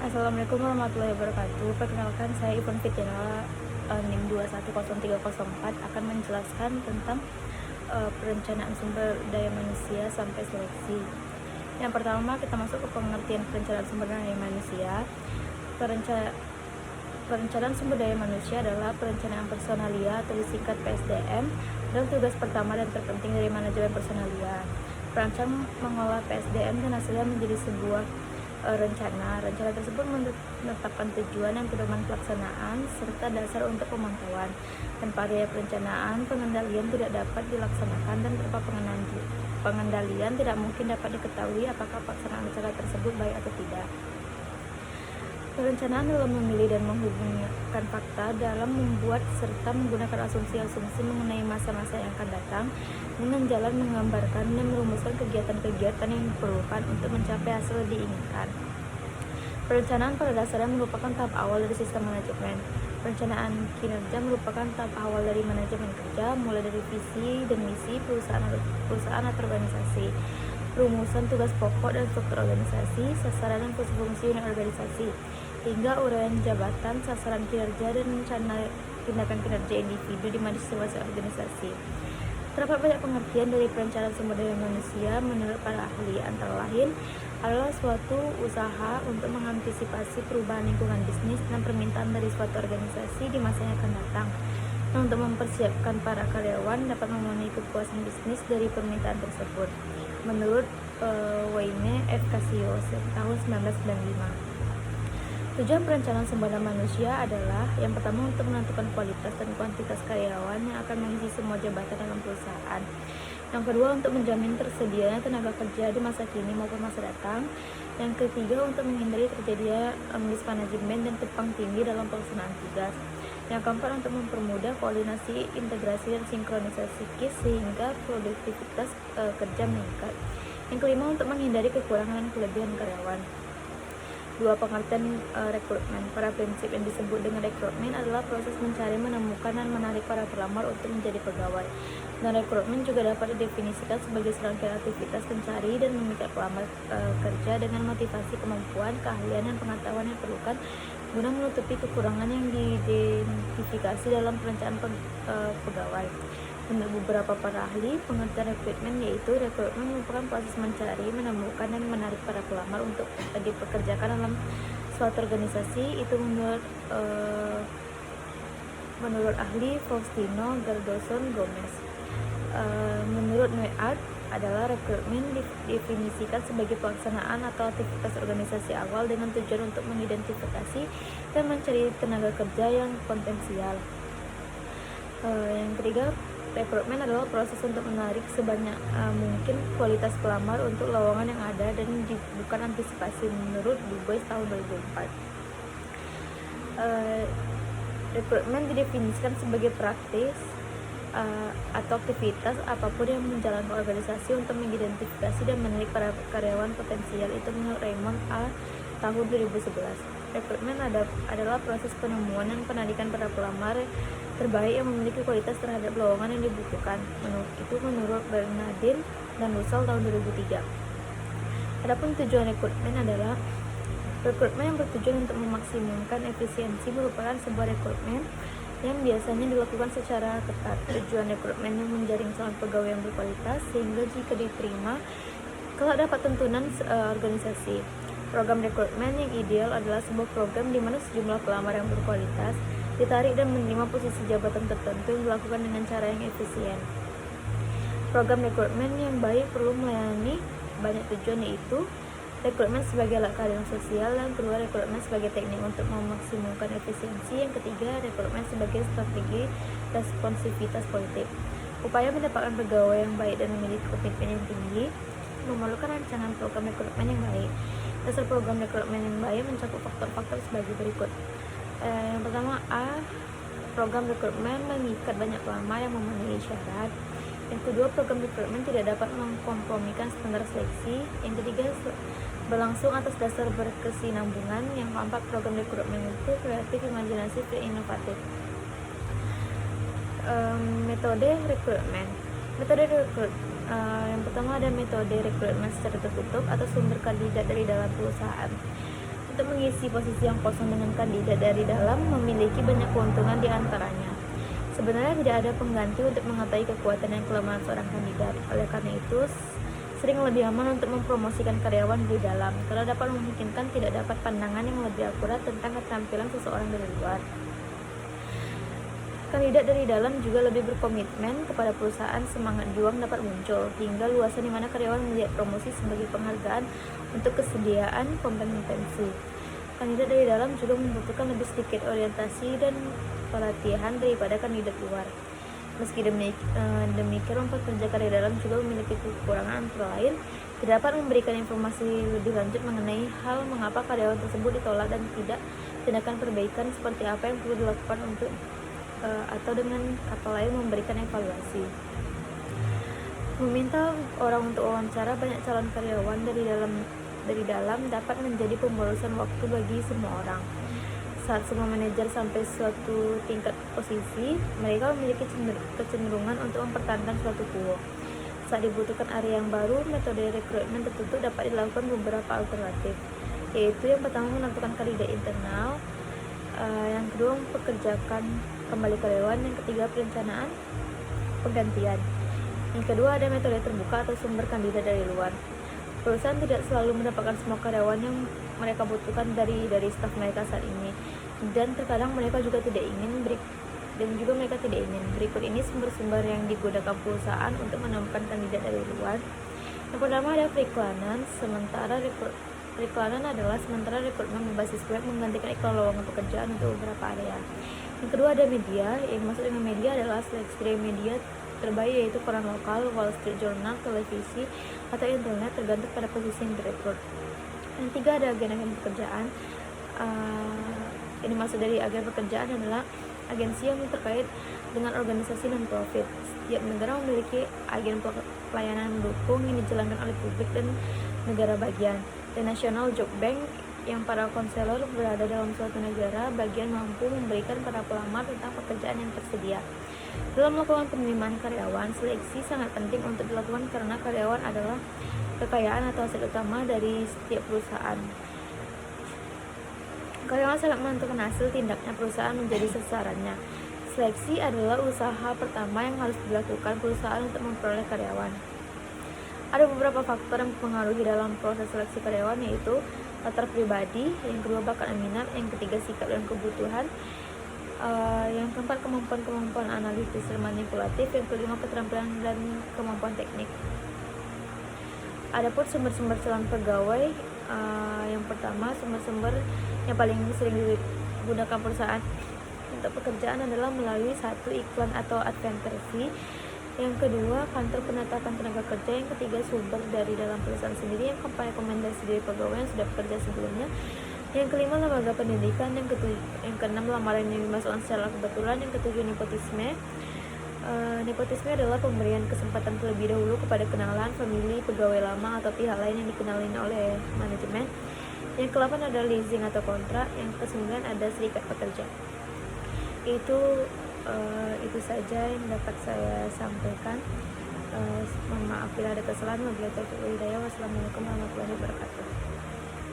Assalamualaikum warahmatullahi wabarakatuh. Perkenalkan, saya Ivon Fitira, NIM 2010304 akan menjelaskan tentang perencanaan sumber daya manusia sampai seleksi. Yang pertama, kita masuk ke pengertian perencanaan sumber daya manusia. Perencanaan sumber daya manusia adalah perencanaan personalia atau disingkat PSDM dan tugas pertama dan terpenting dari manajemen personalia. Perancang mengolah PSDM dan hasilnya menjadi sebuah rencana. Rencana tersebut menetapkan tujuan dan pedoman pelaksanaan serta dasar untuk pemantauan. Tanpa adanya perencanaan, pengendalian tidak dapat dilaksanakan dan tanpa pengendalian tidak mungkin dapat diketahui apakah pelaksanaan rencana tersebut baik atau tidak. Perencanaan dalam memilih dan menghubungkan fakta, dalam membuat serta menggunakan asumsi-asumsi mengenai masa-masa yang akan datang, dengan jalan menggambarkan dan merumuskan kegiatan-kegiatan yang diperlukan untuk mencapai hasil diinginkan. Perencanaan pada dasarnya merupakan tahap awal dari sistem manajemen. Perencanaan kinerja merupakan tahap awal dari manajemen kerja, mulai dari visi dan misi perusahaan atau organisasi, rumusan tugas pokok dan struktur organisasi, sasaran dan fungsi unit organisasi, hingga uraian jabatan, sasaran kinerja, dan rencana tindakan kinerja individu di masing-masing organisasi. Terdapat banyak pengertian dari perencanaan sumber daya manusia menurut para ahli, antara lain adalah suatu usaha untuk mengantisipasi perubahan lingkungan bisnis dan permintaan dari suatu organisasi di masa yang akan datang, dan untuk mempersiapkan para karyawan dapat memenuhi kepuasan bisnis dari permintaan tersebut. Menurut Wayne F. Casio tahun 1995. Tujuan perencanaan sumber daya manusia adalah yang pertama untuk menentukan kualitas dan kuantitas karyawan yang akan mengisi semua jabatan dalam perusahaan. Yang kedua, untuk menjamin tersedianya tenaga kerja di masa kini maupun masa datang. Yang ketiga, untuk menghindari terjadinya mismanajemen dan tumpang tindih dalam pelaksanaan tugas. Yang keempat, untuk mempermudah koordinasi, integrasi, dan sinkronisasi KIS sehingga produktivitas kerja meningkat. Yang kelima, untuk menghindari kekurangan dan kelebihan karyawan. Dua, pengertian rekrutmen. Pada prinsip yang disebut dengan rekrutmen adalah proses mencari, menemukan, dan menarik para pelamar untuk menjadi pegawai. Dan rekrutmen juga dapat didefinisikan sebagai serangkaian aktivitas mencari dan memikat pelamar kerja dengan motivasi, kemampuan, keahlian, dan pengetahuan yang diperlukan guna menutupi kekurangan yang diidentifikasi dalam perencanaan pegawai. Menurut beberapa para ahli, pengertian rekrutmen yaitu rekrutmen merupakan proses mencari, menemukan, dan menarik para pelamar untuk dipekerjakan dalam suatu organisasi. Itu menurut ahli Faustino Gardoson Gomez. Menurut Neuart adalah rekrutmen didefinisikan sebagai pelaksanaan atau aktivitas organisasi awal dengan tujuan untuk mengidentifikasi dan mencari tenaga kerja yang potensial. Yang ketiga, rekrutmen adalah proses untuk menarik sebanyak mungkin kualitas pelamar untuk lowongan yang ada dan bukan antisipasi. Menurut Dubois tahun 2004. Rekrutmen didefinisikan sebagai praktis atau aktivitas apapun yang menjalankan organisasi untuk mengidentifikasi dan menarik para karyawan potensial. Itu menurut Raymond A. tahun 2011. Rekrutmen adalah proses penemuan dan penarikan para pelamar terbaik yang memiliki kualitas terhadap lowongan yang dibutuhkan. Menurut Bernardin dan Russell tahun 2003. Adapun tujuan rekrutmen adalah rekrutmen yang bertujuan untuk memaksimumkan efisiensi merupakan sebuah rekrutmen yang biasanya dilakukan secara ketat. Tujuan rekrutmen yang menjaring calon pegawai yang berkualitas sehingga jika diterima kelak dapat tuntunan organisasi. Program rekrutmen yang ideal adalah sebuah program di mana sejumlah pelamar yang berkualitas ditarik dan menerima posisi jabatan tertentu yang dilakukan dengan cara yang efisien. Program rekrutmen yang baik perlu melayani banyak tujuan, yaitu rekrutmen sebagai alat keadilan sosial, yang kedua rekrutmen sebagai teknik untuk memaksimumkan efisiensi, yang ketiga rekrutmen sebagai strategi responsivitas politik. Upaya mendapatkan pegawai yang baik dan memiliki komitmen yang tinggi memerlukan rancangan program rekrutmen yang baik. Dasar program rekrutmen yang baik mencakup faktor-faktor sebagai berikut. Yang pertama, A. Program rekrutmen mengikat banyak pelamar yang memenuhi syarat. Yang kedua, program rekrutmen tidak dapat mengkompromikan standar seleksi. Yang ketiga, berlangsung atas dasar berkesinambungan. Yang keempat, program rekrutmen itu kreatif, imajinatif, dan inovatif. Metode rekrutmen. Yang pertama ada metode rekrutmen secara tertutup atau sumber kandidat dari dalam perusahaan. untuk mengisi posisi yang kosong dengan kandidat dari dalam memiliki banyak keuntungan di antaranya. Sebenarnya tidak ada pengganti untuk mengetahui kekuatan dan kelemahan seorang kandidat. Oleh karena itu, sering lebih aman untuk mempromosikan karyawan dari dalam, karena dapat memungkinkan tidak dapat pandangan yang lebih akurat tentang keterampilan seseorang dari luar. Kandidat dari dalam juga lebih berkomitmen kepada perusahaan, semangat juang dapat muncul, hingga luasan di mana karyawan melihat promosi sebagai penghargaan untuk kesediaan kompetensi. Kandidat dari dalam juga membutuhkan lebih sedikit orientasi dan pelatihan daripada kandidat luar. Meski demikian, pekerja dari dalam juga memiliki kekurangan, antara lain tidak dapat memberikan informasi lebih lanjut mengenai hal mengapa karyawan tersebut ditolak dan tidak tindakan perbaikan seperti apa yang perlu dilakukan untuk atau dengan kata lain memberikan evaluasi. Meminta orang untuk wawancara banyak calon karyawan dari dalam dapat menjadi pemborosan waktu bagi semua orang. Saat semua manajer sampai suatu tingkat posisi, mereka memiliki kecenderungan untuk mempertahankan suatu quo. Saat dibutuhkan area yang baru, metode rekrutmen tertutup dapat dilakukan beberapa alternatif, yaitu yang pertama menentukan kandidat internal, yang kedua mempekerjakan kembali karyawan, yang ketiga perencanaan penggantian, yang kedua ada metode terbuka atau sumber kandidat dari luar. Perusahaan tidak selalu mendapatkan semua karyawan yang mereka butuhkan dari staf mereka saat ini, dan terkadang mereka juga tidak ingin Berikut ini sumber-sumber yang digunakan perusahaan untuk menemukan kandidat dari luar. Yang pertama ada periklanan. Periklanan adalah sementara rekrutmen berbasis web menggantikan iklan lowongan pekerjaan untuk beberapa area. Yang kedua ada media. Yang maksud dengan media adalah seleksi dari media terbaik, yaitu koran lokal, Wall Street Journal, televisi, atau internet, tergantung pada posisi yang direkrut. Yang ketiga ada agen-agen pekerjaan. Ini maksud dari agen pekerjaan adalah agensi yang terkait dengan organisasi non-profit. Setiap negara memiliki agen pelayanan mendukung yang dijalankan oleh publik dan negara bagian. The National Job Bank, yang para konselor berada dalam suatu negara bagian mampu memberikan para pelamar tentang pekerjaan yang tersedia. Dalam melakukan penerimaan karyawan, seleksi sangat penting untuk dilakukan karena karyawan adalah kekayaan atau aset utama dari setiap perusahaan. Karyawan sangat menentukan hasil tindaknya perusahaan menjadi sasarannya. Seleksi adalah usaha pertama yang harus dilakukan perusahaan untuk memperoleh karyawan. Ada beberapa faktor yang mempengaruhi dalam proses seleksi karyawan, yaitu latar pribadi, yang kedua bakat dan minat, yang ketiga sikap dan kebutuhan, yang keempat kemampuan analitis dan manipulatif, yang kelima keterampilan dan kemampuan teknik. Adapun sumber-sumber calon pegawai, yang pertama sumber-sumber yang paling sering digunakan perusahaan untuk pekerjaan adalah melalui satu iklan atau advertensi, yang kedua kantor penetapan tenaga kerja, yang ketiga sumber dari dalam perusahaan sendiri, yang keempat rekomendasi dari pegawai yang sudah bekerja sebelumnya, yang kelima lembaga pendidikan, yang keenam lamaran yang dimasukkan secara kebetulan, yang ketujuh nepotisme. Nepotisme adalah pemberian kesempatan terlebih dahulu kepada kenalan, famili, pegawai lama, atau pihak lain yang dikenalin oleh manajemen. Yang ke-8 ada leasing atau kontrak. Yang ke-9 ada serikat pekerja. Itu saja yang dapat saya sampaikan. Mohon maaf bila ada kesalahan. Wabillahi taufiq wal hidayah. Wassalamualaikum warahmatullahi wabarakatuh.